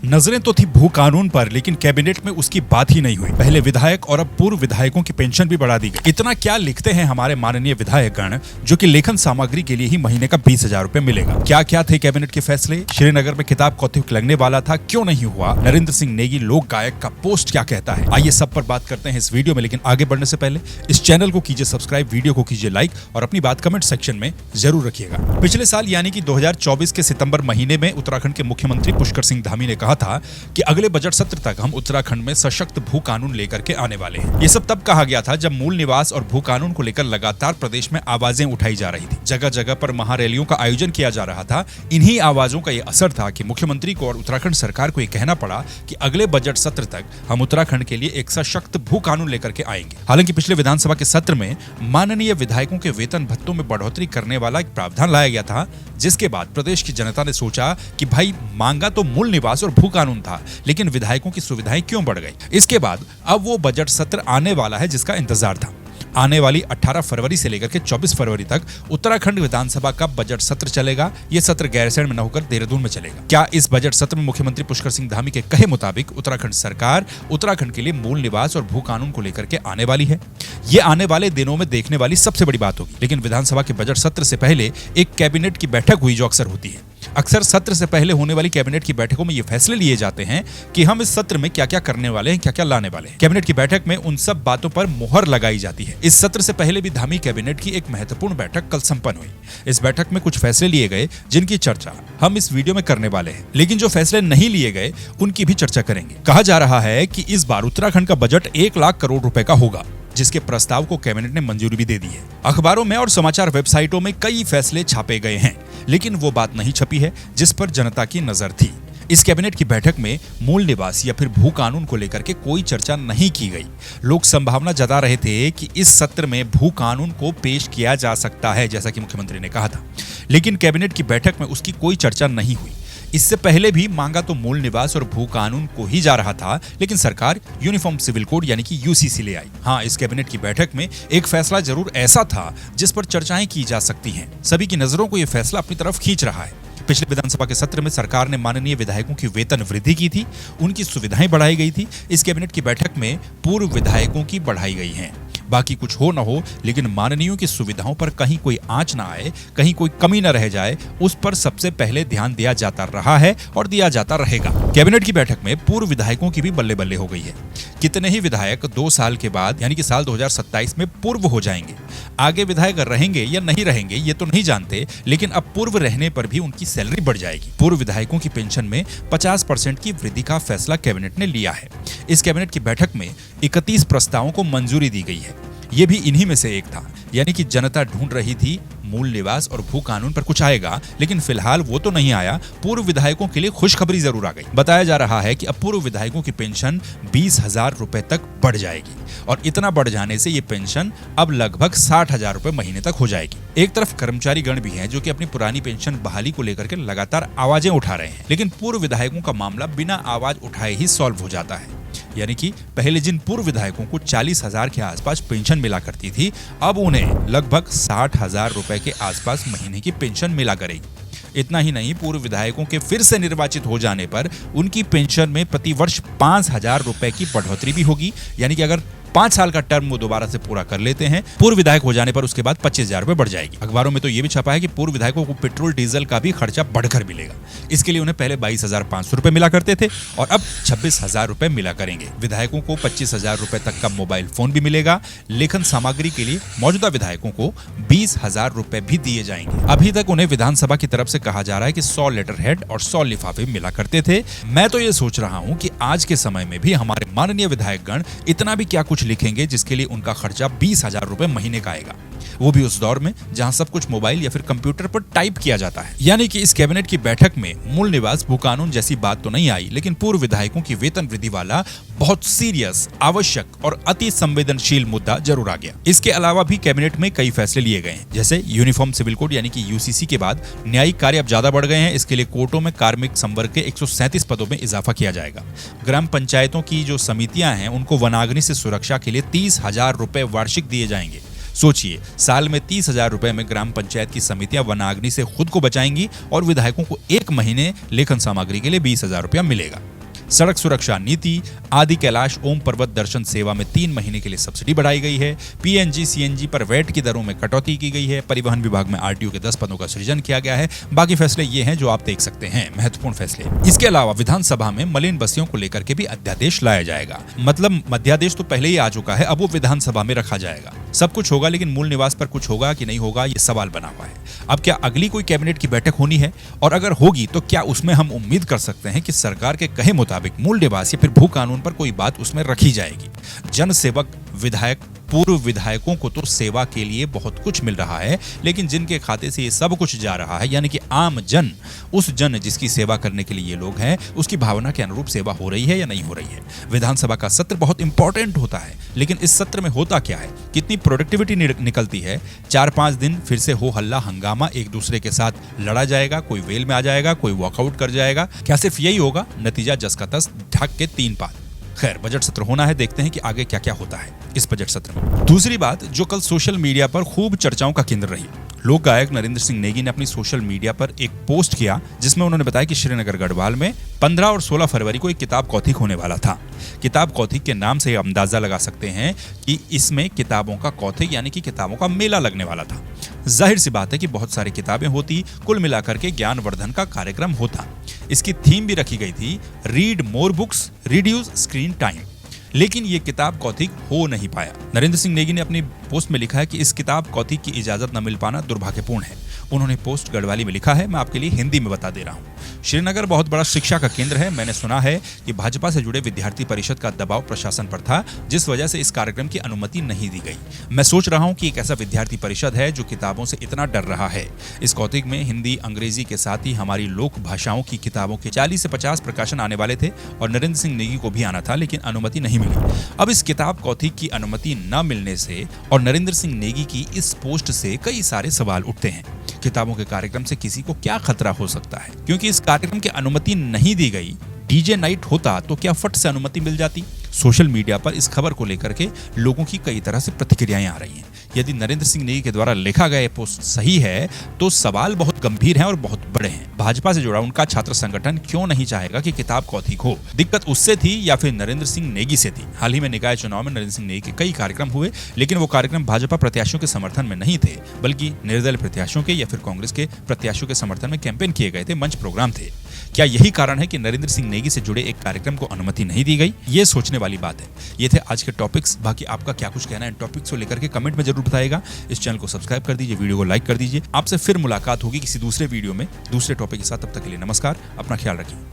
नजरें तो थी भू कानून पर, लेकिन कैबिनेट में उसकी बात ही नहीं हुई। पहले विधायक और अब पूर्व विधायकों की पेंशन भी बढ़ा दी गई। इतना क्या लिखते हैं हमारे माननीय विधायक गण, जो कि लेखन सामग्री के लिए ही महीने का 20,000 रुपए मिलेगा। क्या क्या थे कैबिनेट के फैसले? श्रीनगर में किताब कौतुक लगने वाला था, क्यों नहीं हुआ? नरेंद्र सिंह नेगी लोक गायक का पोस्ट क्या कहता है? आइए सब पर बात करते हैं इस वीडियो में, लेकिन आगे बढ़ने से पहले इस चैनल को कीजिए सब्सक्राइब, वीडियो को कीजिए लाइक और अपनी बात कमेंट सेक्शन में जरूर रखिएगा। पिछले साल यानी कि 2024 के सितंबर महीने में उत्तराखंड के मुख्यमंत्री पुष्कर सिंह धामी ने कहा था कि अगले बजट सत्र तक हम उत्तराखंड में सशक्त भू कानून लेकर के आने वाले हैं। ये सब तब कहा गया था जब मूल निवास और भू कानून को लेकर लगातार प्रदेश में आवाजें उठाई जा रही थी। जगह जगह पर महारैलियों का आयोजन किया जा रहा था। इन्हीं आवाजों का ये असर था कि मुख्यमंत्री को और उत्तराखंड सरकार को ये कहना पड़ा कि अगले बजट सत्र तक हम उत्तराखंड के लिए एक सशक्त भू कानून लेकर के आएंगे। हालांकि पिछले विधानसभा के सत्र में माननीय विधायकों के वेतन भत्तों में बढ़ोतरी करने वाला एक प्रावधान लाया गया था, जिसके बाद प्रदेश की जनता ने सोचा कि भाई मांगा तो मूल निवास और भू कानून था, लेकिन विधायकों की सुविधाएं क्यों बढ़ गई? इसके बाद अब वो बजट सत्र आने वाला है जिसका इंतजार था। आने वाली 18 फरवरी से लेकर के 24 फरवरी तक उत्तराखंड विधानसभा का बजट सत्र चलेगा। ये सत्र गैरसैंण में न होकर देहरादून में चलेगा। क्या इस बजट सत्र में मुख्यमंत्री पुष्कर सिंह धामी के कहे मुताबिक उत्तराखंड सरकार उत्तराखंड के लिए मूल निवास और भू कानून को लेकर के आने वाली है? ये आने वाले दिनों में देखने वाली सबसे बड़ी बात होगी। लेकिन विधानसभा के बजट सत्र से पहले एक कैबिनेट की बैठक हुई, जो अक्सर होती है। अक्सर सत्र से पहले होने वाली कैबिनेट की बैठकों में ये फैसले लिए जाते हैं कि हम इस सत्र में क्या क्या करने वाले हैं, क्या क्या लाने वाले हैं। कैबिनेट की बैठक में उन सब बातों पर मुहर लगाई जाती है। इस सत्र से पहले भी धामी कैबिनेट की एक महत्वपूर्ण बैठक कल संपन्न हुई। इस बैठक में कुछ फैसले लिए गए जिनकी चर्चा हम इस वीडियो में करने वाले हैं, लेकिन जो फैसले नहीं लिए गए उनकी भी चर्चा करेंगे। कहा जा रहा है कि इस बार उत्तराखंड का बजट 1 लाख करोड़ रुपए का होगा, जिसके प्रस्ताव को कैबिनेट ने मंजूरी भी दे दी है। अखबारों में और समाचार वेबसाइटों में कई फैसले छापे गए हैं, लेकिन वो बात नहीं छपी है जिस पर जनता की नजर थी। इस कैबिनेट की बैठक में मूल निवास या फिर भू कानून को लेकर के कोई चर्चा नहीं की गई। लोग संभावना जता रहे थे कि इस सत्र में भू कानून को पेश किया जा सकता है, जैसा कि मुख्यमंत्री ने कहा था, लेकिन कैबिनेट की बैठक में उसकी कोई चर्चा नहीं हुई। इससे पहले भी मांगा तो मूल निवास और भू कानून को ही जा रहा था, लेकिन सरकार यूनिफॉर्म सिविल कोड यानी कि यूसीसी ले आई। हाँ, इस कैबिनेट की बैठक में एक फैसला जरूर ऐसा था जिस पर चर्चाएं की जा सकती हैं। सभी की नजरों को यह फैसला अपनी तरफ खींच रहा है। पिछले विधानसभा के सत्र में सरकार ने माननीय विधायकों की वेतन वृद्धि की थी, उनकी सुविधाएं बढ़ाई गई थी। इस कैबिनेट की बैठक में पूर्व विधायकों की बढ़ाई गई हैं। बाकी कुछ हो न हो, लेकिन माननीयों की सुविधाओं पर कहीं कोई आंच ना आए, कहीं कोई कमी न रह जाए, उस पर सबसे पहले ध्यान दिया जाता रहा है और दिया जाता रहेगा। कैबिनेट की बैठक में पूर्व विधायकों की भी बल्ले बल्ले हो गई है। कितने ही विधायक 2 साल के बाद यानी कि साल 2027 में पूर्व हो जाएंगे। आगे विधायक रहेंगे या नहीं रहेंगे ये तो नहीं जानते, लेकिन अब पूर्व रहने पर भी उनकी सैलरी बढ़ जाएगी। पूर्व विधायकों की पेंशन में 50% की वृद्धि का फैसला कैबिनेट ने लिया है। इस कैबिनेट की बैठक में 31 प्रस्तावों को मंजूरी दी गई है। ये भी इन्हीं में से एक था, यानी कि जनता ढूंढ रही थी मूल निवास और भू कानून पर कुछ आएगा, लेकिन फिलहाल वो तो नहीं आया। पूर्व विधायकों के लिए खुशखबरी जरूर आ गई। बताया जा रहा है कि अब पूर्व विधायकों की पेंशन 20,000 रुपए तक बढ़ जाएगी, और इतना बढ़ जाने से ये पेंशन अब लगभग 60,000 रुपए महीने तक हो जाएगी। एक तरफ कर्मचारी गण भी हैं जो कि अपनी पुरानी पेंशन बहाली को लेकर के लगातार आवाजें उठा रहे हैं, लेकिन पूर्व विधायकों का मामला बिना आवाज उठाए ही सॉल्व हो जाता है। यानी कि पहले जिन पूर्व विधायकों को 40,000 के आसपास पेंशन मिला करती थी, अब उन्हें लगभग 60,000 रुपए के आसपास महीने की पेंशन मिला करेगी। इतना ही नहीं, पूर्व विधायकों के फिर से निर्वाचित हो जाने पर उनकी पेंशन में प्रति वर्ष 5,000 रुपए की बढ़ोतरी भी होगी। यानी कि अगर 5 साल का टर्म वो दोबारा से पूरा कर लेते हैं, पूर्व विधायक हो जाने पर उसके बाद 25,000 रुपए बढ़ जाएगी। अखबारों में तो ये भी छपा है कि पूर्व विधायकों को पेट्रोल डीजल का भी खर्चा बढ़कर मिलेगा। इसके लिए उन्हें पहले 22,500 रुपए मिला करते थे और अब 26,000 रुपए मिला करेंगे। विधायकों को 25,000 रुपए तक का मोबाइल फोन भी मिलेगा। लेखन सामग्री के लिए मौजूदा विधायकों को 20,000 रुपए भी दिए जाएंगे। अभी तक उन्हें विधानसभा की तरफ से कहा जा रहा है कि 100 लेटर हेड और 100 लिफाफे मिला करते थे। मैं तो ये सोच रहा हूँ कि आज के समय में भी हमारे माननीय विधायक गण इतना भी क्या कुछ लिखेंगे जिसके लिए उनका खर्चा 20,000 रुपए महीने का आएगा, वो भी उस दौर में जहां सब कुछ मोबाइल या फिर कंप्यूटर पर टाइप किया जाता है। यानी कि इस कैबिनेट की बैठक में मूल निवास भू कानून जैसी बात तो नहीं आई, लेकिन पूर्व विधायकों की वेतन वृद्धि वाला बहुत सीरियस, आवश्यक और अति संवेदनशील मुद्दा जरूर आ गया। इसके अलावा भी कैबिनेट में कई फैसले लिए गए हैं, जैसे यूनिफॉर्म सिविल कोड यानी कि यूसीसी के बाद न्यायिक कार्य अब ज्यादा बढ़ गए हैं। इसके लिए कोर्टों में कार्मिक संवर्ग के 137 पदों में इजाफा किया जाएगा। ग्राम पंचायतों की जो समितियां हैं उनको वनाग्नि से सुरक्षा के लिए 30,000 रुपए वार्षिक दिए जाएंगे। सोचिए, साल में 30,000 रुपए में ग्राम पंचायत की समितियां वनाग्नि से खुद को बचाएंगी और विधायकों को 1 महीने लेखन सामग्री के लिए 20,000 रुपया मिलेगा। सड़क सुरक्षा नीति, आदि कैलाश ओम पर्वत दर्शन सेवा में 3 महीने के लिए सब्सिडी बढ़ाई गई है। पीएनजी सीएनजी पर वैट की दरों में कटौती की गई है। परिवहन विभाग में आरटीओ के 10 पदों का सृजन किया गया है। बाकी फैसले ये हैं जो आप देख सकते हैं, महत्वपूर्ण फैसले। इसके अलावा विधानसभा में मलिन बस्तियों को लेकर के भी अध्यादेश लाया जाएगा। मतलब अध्यादेश तो पहले ही आ चुका है, अब वो विधानसभा में रखा जाएगा। सब कुछ होगा, लेकिन मूल निवास पर कुछ होगा कि नहीं होगा, ये सवाल बना हुआ है। अब क्या अगली कोई कैबिनेट की बैठक होनी है, और अगर होगी तो क्या उसमें हम उम्मीद कर सकते हैं कि सरकार के कहे मुताबिक मूल निवास या फिर भू कानून पर कोई बात उसमें रखी जाएगी? जनसेवक, विधायक, पूर्व विधायकों को तो सेवा के लिए बहुत कुछ मिल रहा है, लेकिन जिनके खाते से ये सब कुछ जा रहा है, यानी कि आम जन, उस जन जिसकी सेवा करने के लिए ये लोग हैं, उसकी भावना के अनुरूप सेवा हो रही है या नहीं हो रही है? विधानसभा का सत्र बहुत इंपॉर्टेंट होता है, लेकिन इस सत्र में होता क्या है? कितनी प्रोडक्टिविटी निकलती है? 4-5 दिन फिर से हो हल्ला हंगामा, एक दूसरे के साथ लड़ा जाएगा, कोई वेल में आ जाएगा, कोई वॉकआउट कर जाएगा। क्या सिर्फ यही होगा? नतीजा जस का तस, ढक के 3 पात। खैर, बजट सत्र होना है, देखते हैं कि आगे क्या क्या होता है इस बजट सत्र में। दूसरी बात जो कल सोशल मीडिया पर खूब चर्चाओं का केंद्र रही, लोक गायक नरेंद्र सिंह नेगी ने अपनी सोशल मीडिया पर एक पोस्ट किया जिसमें उन्होंने बताया कि श्रीनगर गढ़वाल में 15 और 16 फरवरी को एक किताब कौथिक होने वाला था। किताब कौथिक के नाम से अंदाजा लगा सकते हैं कि इसमें किताबों का कौथिक यानी कि किताबों का मेला लगने वाला था। जाहिर सी बात है कि बहुत सारी किताबें होती, कुल मिलाकर के ज्ञानवर्धन का कार्यक्रम होता। इसकी थीम भी रखी गई थी, read more books, reduce screen time. लेकिन ये किताब कौथिक हो नहीं पाया। नरेंद्र सिंह नेगी ने अपनी पोस्ट में लिखा है कि इस किताब कौथिक की इजाजत न मिल पाना दुर्भाग्यपूर्ण है। उन्होंने पोस्ट गढ़वाली में लिखा है, मैं आपके लिए हिंदी में बता दे रहा हूँ। श्रीनगर बहुत बड़ा शिक्षा का केंद्र है। मैंने सुना है कि भाजपा से जुड़े विद्यार्थी परिषद का दबाव प्रशासन पर था, जिस वजह से इस कार्यक्रम की अनुमति नहीं दी गई। मैं सोच रहा हूँ कि एक ऐसा विद्यार्थी परिषद है जो किताबों से इतना डर रहा है। इस कौथिक में हिंदी, अंग्रेजी के साथ ही हमारी लोक भाषाओं की किताबों के 40 से 50 प्रकाशन आने वाले थे और नरेंद्र सिंह नेगी को भी आना था, लेकिन अनुमति नहीं मिली। अब इस किताब कौथिक की अनुमति न मिलने से और नरेंद्र सिंह नेगी की इस पोस्ट से कई सारे सवाल उठते हैं। किताबों के कार्यक्रम से किसी को क्या खतरा हो सकता है? क्योंकि इस कार्यक्रम की अनुमति नहीं दी गई। डीजे नाइट होता तो क्या फट से अनुमति मिल जाती? सोशल मीडिया पर इस खबर को लेकर के लोगों की कई तरह से प्रतिक्रियाएं आ रही हैं। यदि नरेंद्र सिंह नेगी के द्वारा लिखा गया पोस्ट सही है तो सवाल बहुत गंभीर हैं और बहुत बड़े हैं। भाजपा से जुड़ा उनका छात्र संगठन क्यों नहीं चाहेगा कि किताब कौथिक हो? दिक्कत उससे थी या फिर नरेंद्र सिंह नेगी से थी? हाल ही में निकाय चुनाव में नरेंद्र सिंह नेगी के कई कार्यक्रम हुए, लेकिन वो कार्यक्रम भाजपा प्रत्याशियों के समर्थन में नहीं थे, बल्कि निर्दलीय प्रत्याशियों के या फिर कांग्रेस के प्रत्याशियों के समर्थन में कैंपेन किए गए थे, मंच प्रोग्राम थे। क्या यही कारण है कि नरेंद्र सिंह नेगी से जुड़े एक कार्यक्रम को अनुमति नहीं दी गई? ये सोचने वाली बात है। ये थे आज के टॉपिक्स। बाकी आपका क्या कुछ कहना है इन टॉपिक्स को लेकर के कमेंट में जरूर बताइएगा। इस चैनल को सब्सक्राइब कर दीजिए, वीडियो को लाइक कर दीजिए। आपसे फिर मुलाकात होगी किसी दूसरे वीडियो में दूसरे टॉपिक के साथ। तब तक के लिए नमस्कार, अपना ख्याल रखिए।